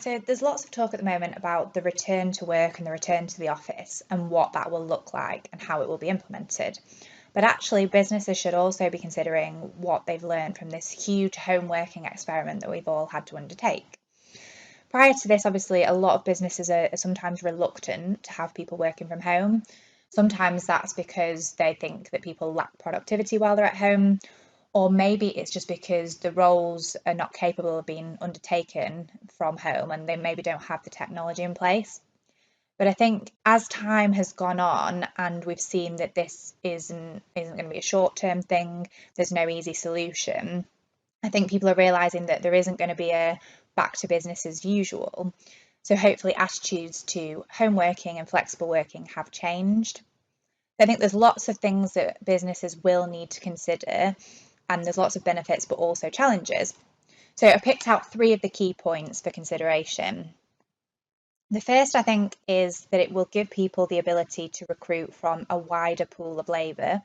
So there's lots of talk at the moment about the return to work and the return to the office and what that will look like and how it will be implemented. But actually, businesses should also be considering what they've learned from this huge home working experiment that we've all had to undertake. Prior to this, obviously, a lot of businesses are sometimes reluctant to have people working from home. Sometimes that's because they think that people lack productivity while they're at home, or maybe it's just because the roles are not capable of being undertaken from home and they maybe don't have the technology in place. But I think as time has gone on and we've seen that this isn't going to be a short-term thing, there's no easy solution. I think people are realizing that there isn't going to be a back to business as usual. So hopefully attitudes to home working and flexible working have changed. I think there's lots of things that businesses will need to consider, and there's lots of benefits but also challenges. So I picked out 3 of the key points for consideration. The first, I think, is that it will give people the ability to recruit from a wider pool of labour.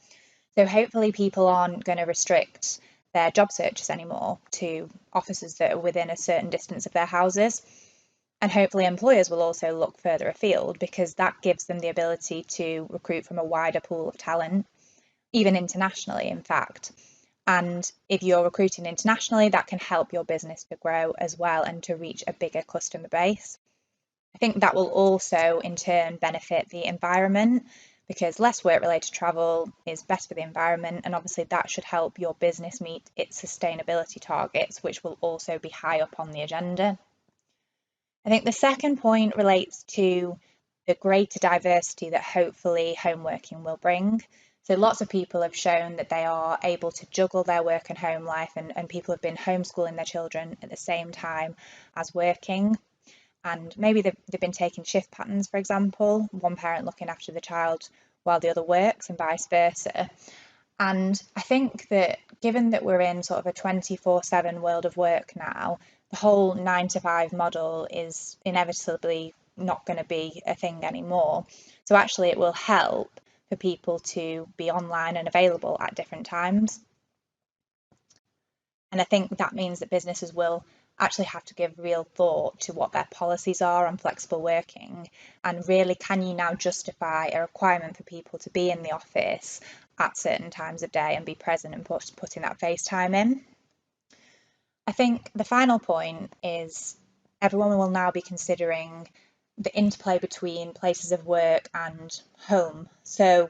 So hopefully people aren't going to restrict their job searches anymore to offices that are within a certain distance of their houses. And hopefully employers will also look further afield because that gives them the ability to recruit from a wider pool of talent, even internationally, in fact. And if you're recruiting internationally, that can help your business to grow as well and to reach a bigger customer base. I think that will also in turn benefit the environment because less work-related travel is best for the environment, and obviously that should help your business meet its sustainability targets, which will also be high up on the agenda. I think the second point relates to the greater diversity that hopefully home working will bring. So lots of people have shown that they are able to juggle their work and home life, and people have been homeschooling their children at the same time as working. And maybe they've been taking shift patterns, for example, one parent looking after the child while the other works and vice versa. And I think that given that we're in sort of a 24/7 world of work now, the whole 9 to 5 model is inevitably not going to be a thing anymore. So actually it will help for people to be online and available at different times. And I think that means that businesses will actually have to give real thought to what their policies are on flexible working. And really, can you now justify a requirement for people to be in the office at certain times of day and be present and putting that face time in? I think the final point is everyone will now be considering the interplay between places of work and home. So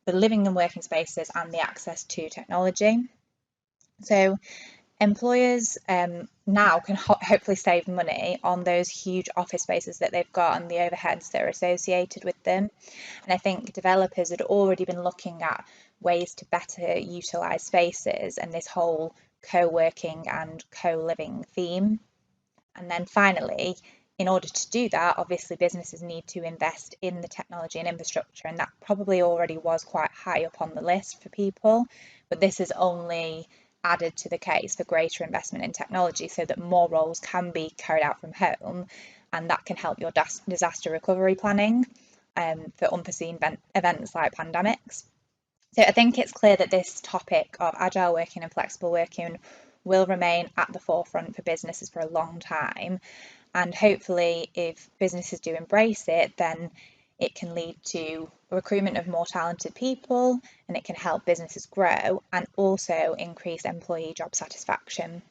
the living and working spaces and the access to technology. So employers now can hopefully save money on those huge office spaces that they've got and the overheads that are associated with them. And I think developers had already been looking at ways to better utilise spaces and this whole co-working and co-living theme. And then finally, in order to do that, obviously businesses need to invest in the technology and infrastructure, and that probably already was quite high up on the list for people, but this is only added to the case for greater investment in technology so that more roles can be carried out from home, and that can help your disaster recovery planning for unforeseen events like pandemics. So I think it's clear that this topic of agile working and flexible working will remain at the forefront for businesses for a long time. And hopefully, if businesses do embrace it, then it can lead to recruitment of more talented people and it can help businesses grow and also increase employee job satisfaction.